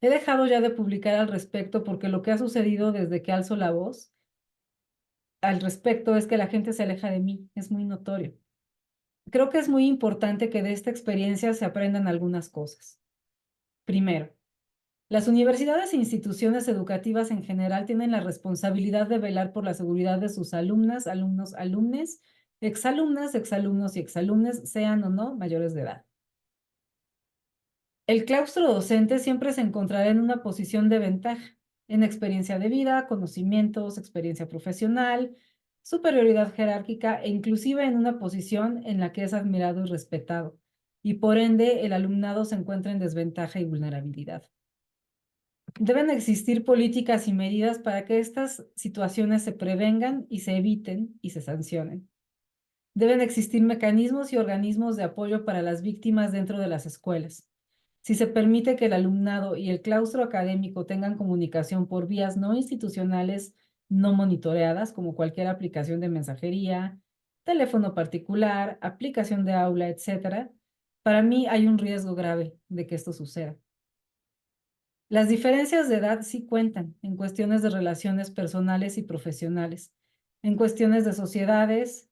[SPEAKER 2] He dejado ya de publicar al respecto porque lo que ha sucedido desde que alzo la voz al respecto es que la gente se aleja de mí, es muy notorio. Creo que es muy importante que de esta experiencia se aprendan algunas cosas. Primero, las universidades e instituciones educativas en general tienen la responsabilidad de velar por la seguridad de sus alumnas, alumnos, alumnes, exalumnas, exalumnos y exalumnes, sean o no mayores de edad. El claustro docente siempre se encontrará en una posición de ventaja, en experiencia de vida, conocimientos, experiencia profesional, superioridad jerárquica e inclusive en una posición en la que es admirado y respetado, y por ende el alumnado se encuentra en desventaja y vulnerabilidad. Deben existir políticas y medidas para que estas situaciones se prevengan y se eviten y se sancionen. Deben existir mecanismos y organismos de apoyo para las víctimas dentro de las escuelas. Si se permite que el alumnado y el claustro académico tengan comunicación por vías no institucionales, no monitoreadas, como cualquier aplicación de mensajería, teléfono particular, aplicación de aula, etc., para mí hay un riesgo grave de que esto suceda. Las diferencias de edad sí cuentan en cuestiones de relaciones personales y profesionales, en cuestiones de sociedades,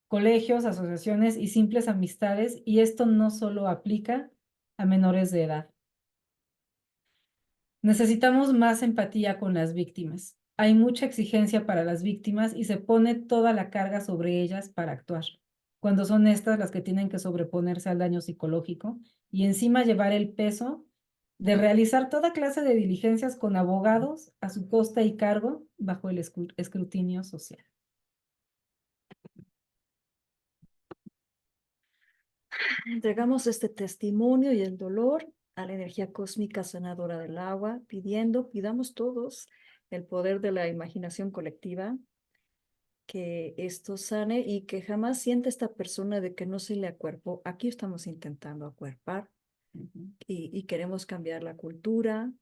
[SPEAKER 2] colegios, asociaciones y simples amistades, y esto no solo aplica a menores de edad. Necesitamos más empatía con las víctimas. Hay mucha exigencia para las víctimas y se pone toda la carga sobre ellas para actuar, cuando son estas las que tienen que sobreponerse al daño psicológico y encima llevar el peso de realizar toda clase de diligencias con abogados a su costa y cargo bajo el escrutinio social.
[SPEAKER 1] Entregamos este testimonio y el dolor a la energía cósmica sanadora del agua, pidamos todos el poder de la imaginación colectiva, que esto sane y que jamás sienta esta persona de que no se le acuerpó. Aquí estamos intentando acuerpar y queremos cambiar la cultura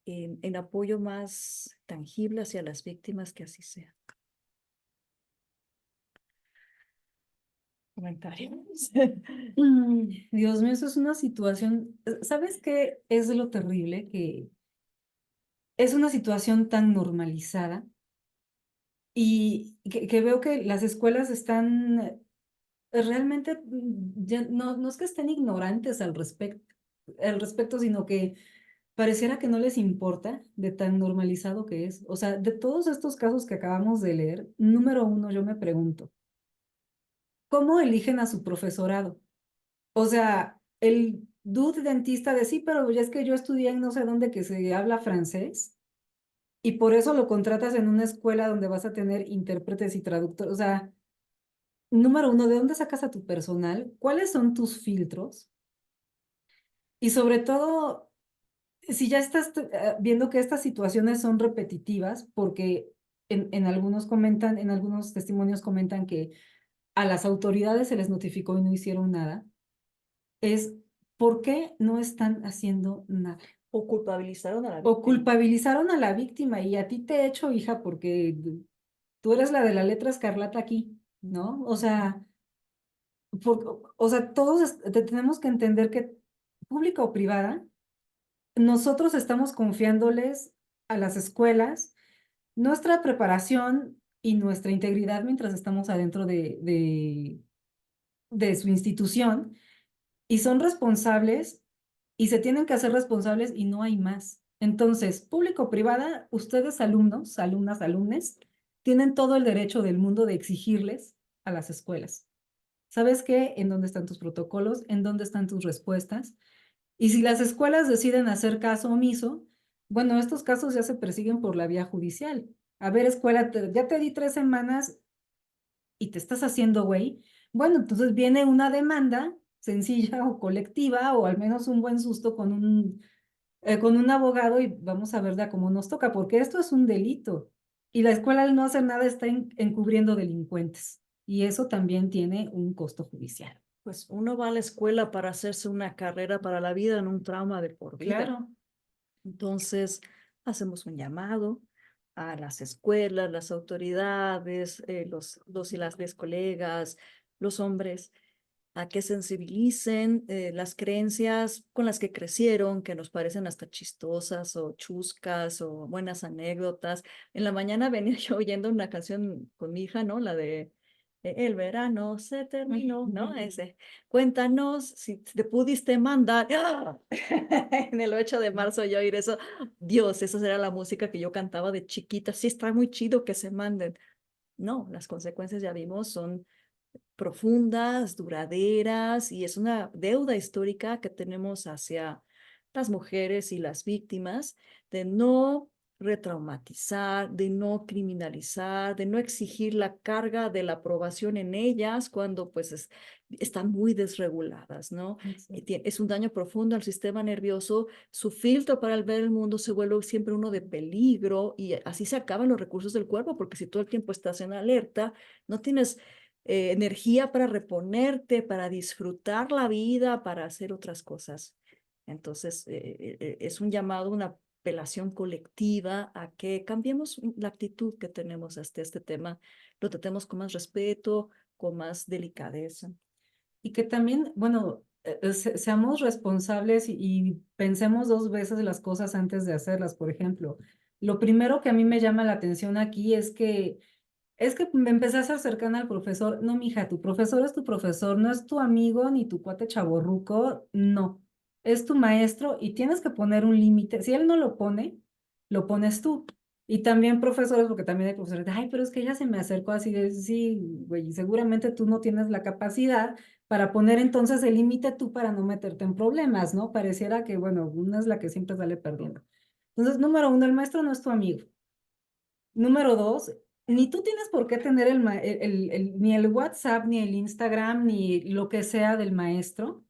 [SPEAKER 1] en apoyo más tangible hacia las víctimas, que así sea. Comentarios.
[SPEAKER 2] Dios mío, eso es una situación, ¿sabes qué es lo terrible? Que es una situación tan normalizada y que veo que las escuelas están realmente, ya no es que estén ignorantes al respecto, sino que pareciera que no les importa de tan normalizado que es. O sea, de todos estos casos que acabamos de leer, número uno, yo me pregunto, ¿cómo eligen a su profesorado? O sea, el dude dentista de sí, pero ya es que yo estudié en no sé dónde que se habla francés y por eso lo contratas en una escuela donde vas a tener intérpretes y traductores. O sea, número uno, ¿de dónde sacas a tu personal? ¿Cuáles son tus filtros? Y sobre todo, si ya estás viendo que estas situaciones son repetitivas, porque en algunos comentan, en algunos testimonios comentan que a las autoridades se les notificó y no hicieron nada, es ¿por qué no están haciendo nada?
[SPEAKER 1] O culpabilizaron a la
[SPEAKER 2] O
[SPEAKER 1] víctima.
[SPEAKER 2] culpabilizaron a la víctima y a ti te he hecho, hija, porque tú eres la de la letra escarlata aquí, ¿no? O sea, todos tenemos que entender que pública o privada, nosotros estamos confiándoles a las escuelas nuestra preparación y nuestra integridad mientras estamos adentro de su institución y son responsables y se tienen que hacer responsables y no hay más. Entonces, público-privada, ustedes alumnos, alumnas, alumnes, tienen todo el derecho del mundo de exigirles a las escuelas. ¿Sabes qué? ¿En dónde están tus protocolos? ¿En dónde están tus respuestas? Y si las escuelas deciden hacer caso omiso, bueno, estos casos ya se persiguen por la vía judicial. A ver, escuela, ya te di 3 semanas y te estás haciendo güey. Bueno, entonces viene una demanda sencilla o colectiva o al menos un buen susto con un abogado y vamos a ver de a cómo nos toca, porque esto es un delito y la escuela al no hacer nada está encubriendo delincuentes y eso también tiene un costo judicial.
[SPEAKER 1] Pues uno va a la escuela para hacerse una carrera para la vida, en un trauma de por vida.
[SPEAKER 2] Claro.
[SPEAKER 1] Entonces, hacemos un llamado a las escuelas, las autoridades, los y las colegas, los hombres, a que sensibilicen las creencias con las que crecieron, que nos parecen hasta chistosas o chuscas o buenas anécdotas. En la mañana venía yo oyendo una canción con mi hija, ¿no? La de El verano se terminó, ¿no? Ese. Cuéntanos si te pudiste mandar. ¡Ah! En el 8 de marzo yo oír eso. Dios, esa era la música que yo cantaba de chiquita. Sí, está muy chido que se manden. No, las consecuencias ya vimos son profundas, duraderas, y es una deuda histórica que tenemos hacia las mujeres y las víctimas de no retraumatizar, de no criminalizar, de no exigir la carga de la aprobación en ellas cuando pues están muy desreguladas, ¿no? Es un daño profundo al sistema nervioso, su filtro para el ver el mundo se vuelve siempre uno de peligro y así se acaban los recursos del cuerpo, porque si todo el tiempo estás en alerta, no tienes energía para reponerte, para disfrutar la vida, para hacer otras cosas. Entonces, es un llamado, una apelación colectiva a que cambiemos la actitud que tenemos hasta este tema, lo tratemos con más respeto, con más delicadeza.
[SPEAKER 2] Y que también, bueno, seamos responsables y pensemos 2 veces las cosas antes de hacerlas. Por ejemplo, lo primero que a mí me llama la atención aquí es que me empecé a ser cercana al profesor. No, mija, tu profesor es tu profesor, no es tu amigo ni tu cuate chavorruco, no. Es tu maestro y tienes que poner un límite. Si él no lo pone, lo pones tú. Y también profesores, porque también hay profesores de, ay, pero es que ella se me acercó así de, sí, güey, y seguramente tú no tienes la capacidad para poner entonces el límite tú para no meterte en problemas, ¿no? Pareciera que, bueno, una es la que siempre sale perdiendo. Entonces, número uno, el maestro no es tu amigo. Número dos, ni tú tienes por qué tener ni el WhatsApp, ni el Instagram, ni lo que sea del maestro,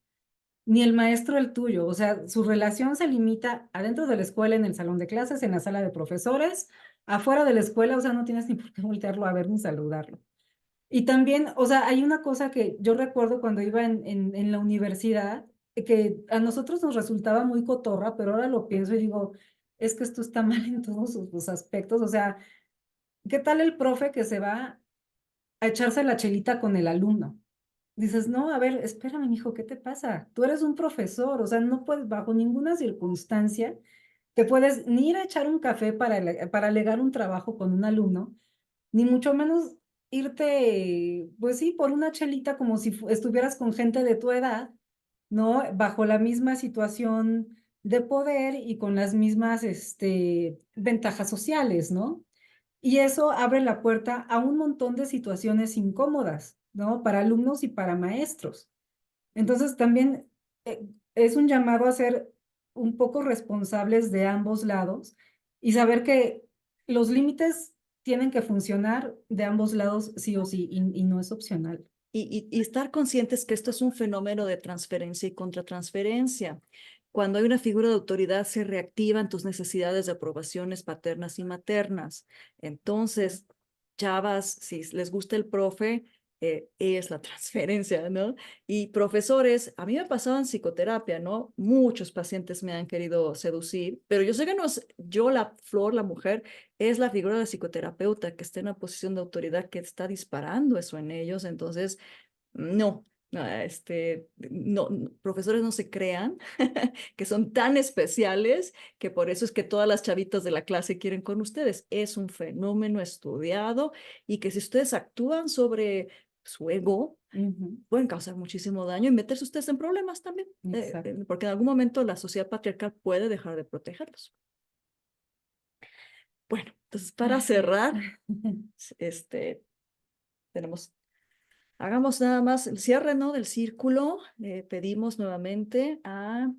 [SPEAKER 2] ni el maestro el tuyo. O sea, su relación se limita adentro de la escuela, en el salón de clases, en la sala de profesores, afuera de la escuela, o sea, no tienes ni por qué voltearlo a ver ni saludarlo. Y también, o sea, hay una cosa que yo recuerdo cuando iba en la universidad, que a nosotros nos resultaba muy cotorra, pero ahora lo pienso y digo, es que esto está mal en todos sus aspectos. O sea, ¿qué tal el profe que se va a echarse la chelita con el alumno? Dices, no, a ver, espérame, mijo, ¿qué te pasa? Tú eres un profesor, o sea, no puedes, bajo ninguna circunstancia, te puedes ni ir a echar un café para alegar un trabajo con un alumno, ni mucho menos irte, pues sí, por una chelita como si estuvieras con gente de tu edad, ¿no? Bajo la misma situación de poder y con las mismas, ventajas sociales, ¿no? Y eso abre la puerta a un montón de situaciones incómodas, ¿no? Para alumnos y para maestros. Entonces, también es un llamado a ser un poco responsables de ambos lados y saber que los límites tienen que funcionar de ambos lados sí o sí y no es opcional.
[SPEAKER 1] Y estar conscientes que esto es un fenómeno de transferencia y contratransferencia. Cuando hay una figura de autoridad, se reactivan tus necesidades de aprobaciones paternas y maternas. Entonces, chavas, si les gusta el profe, es la transferencia, ¿no? Y profesores, a mí me pasaba en psicoterapia, ¿no? Muchos pacientes me han querido seducir, pero yo sé que no es yo la flor, la mujer, es la figura del psicoterapeuta que está en una posición de autoridad que está disparando eso en ellos. Entonces, no, no, profesores no se crean que son tan especiales que por eso es que todas las chavitas de la clase quieren con ustedes. Es un fenómeno estudiado y que si ustedes actúan sobre su ego, pueden causar muchísimo daño y meterse ustedes en problemas también,
[SPEAKER 2] Exacto.
[SPEAKER 1] porque en algún momento la sociedad patriarcal puede dejar de protegerlos. Bueno, entonces para
[SPEAKER 2] Así es.
[SPEAKER 1] cerrar, tenemos hagamos nada más el cierre, ¿no? Del círculo. Pedimos nuevamente a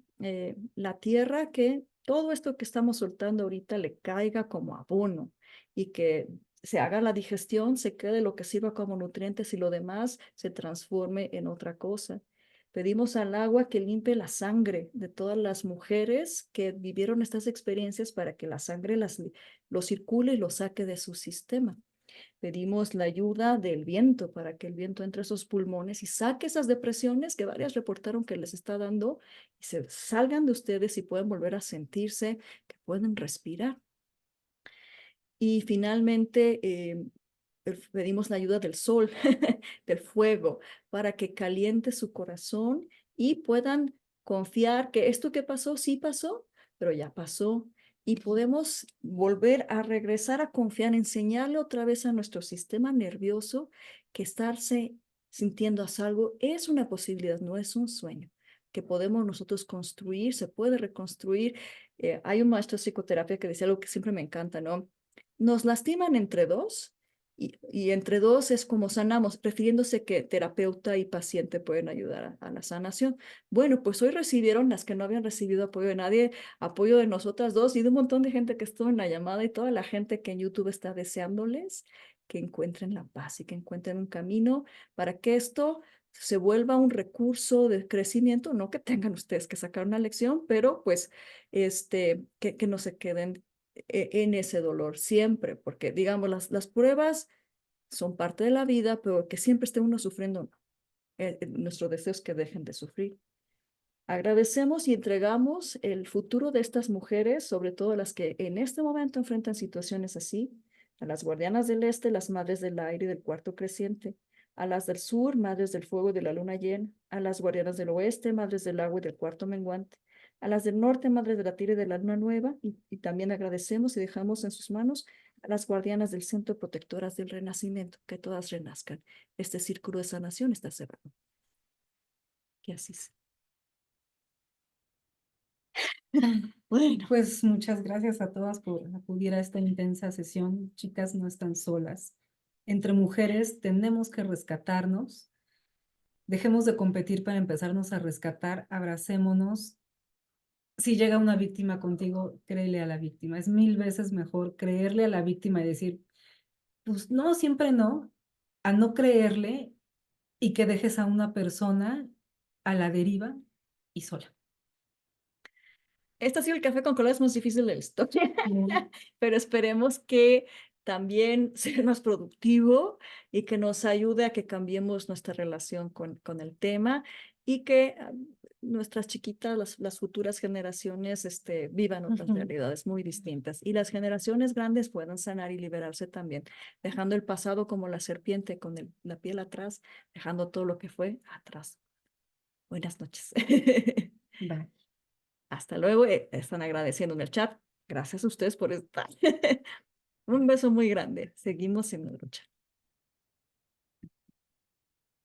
[SPEAKER 1] la tierra que todo esto que estamos soltando ahorita le caiga como abono y que se haga la digestión, se quede lo que sirva como nutrientes y lo demás se transforme en otra cosa. Pedimos al agua que limpie la sangre de todas las mujeres que vivieron estas experiencias para que la sangre lo circule y lo saque de su sistema. Pedimos la ayuda del viento para que el viento entre a esos pulmones y saque esas depresiones que varias reportaron que les está dando y se salgan de ustedes y puedan volver a sentirse que pueden respirar. Y finalmente, pedimos la ayuda del sol, del fuego, para que caliente su corazón y puedan confiar que esto que pasó, sí pasó, pero ya pasó. Y podemos volver a regresar a confiar, enseñarle otra vez a nuestro sistema nervioso que estarse sintiendo a salvo es una posibilidad, no es un sueño, que podemos nosotros construir, se puede reconstruir. Hay un maestro de psicoterapia que decía algo que siempre me encanta, ¿no? Nos lastiman entre dos y entre dos es como sanamos, refiriéndose que terapeuta y paciente pueden ayudar a la sanación. Bueno, pues hoy recibieron las que no habían recibido apoyo de nadie, apoyo de nosotras dos y de un montón de gente que estuvo en la llamada y toda la gente que en YouTube está deseándoles que encuentren la paz y que encuentren un camino para que esto se vuelva un recurso de crecimiento, no que tengan ustedes que sacar una lección, pero pues que no se queden en ese dolor siempre, porque digamos, las pruebas son parte de la vida, pero que siempre esté uno sufriendo, no. Nuestro deseo es que dejen de sufrir. Agradecemos y entregamos el futuro de estas mujeres, sobre todo las que en este momento enfrentan situaciones así, a las guardianas del este, las madres del aire y del cuarto creciente, a las del sur, madres del fuego y de la luna llena, a las guardianas del oeste, madres del agua y del cuarto menguante, a las del norte, madres de la tierra y de la luna nueva, y también agradecemos y dejamos en sus manos a las guardianas del centro protectoras del renacimiento, que todas renazcan. Este círculo de sanación está cerrado. Que así sea. Bueno.
[SPEAKER 2] Pues muchas gracias a todas por acudir a esta intensa sesión. Chicas, no están solas. Entre mujeres tenemos que rescatarnos. Dejemos de competir para empezarnos a rescatar. Abracémonos. Si llega una víctima contigo, créele a la víctima. Es 1000 veces mejor creerle a la víctima y decir, pues no, siempre no, a no creerle y que dejes a una persona a la deriva y sola.
[SPEAKER 1] Este ha sido el café con colegas más difícil de la historia,
[SPEAKER 2] Mm.
[SPEAKER 1] pero esperemos que también sea más productivo y que nos ayude a que cambiemos nuestra relación con el tema y que nuestras chiquitas, las futuras generaciones, vivan otras realidades muy distintas y las generaciones grandes puedan sanar y liberarse también, dejando el pasado como la serpiente con la piel atrás, dejando todo lo que fue atrás. Buenas noches.
[SPEAKER 2] Bye.
[SPEAKER 1] Hasta luego. Están agradeciendo en el chat. Gracias a ustedes por estar. Un beso muy grande. Seguimos en la lucha.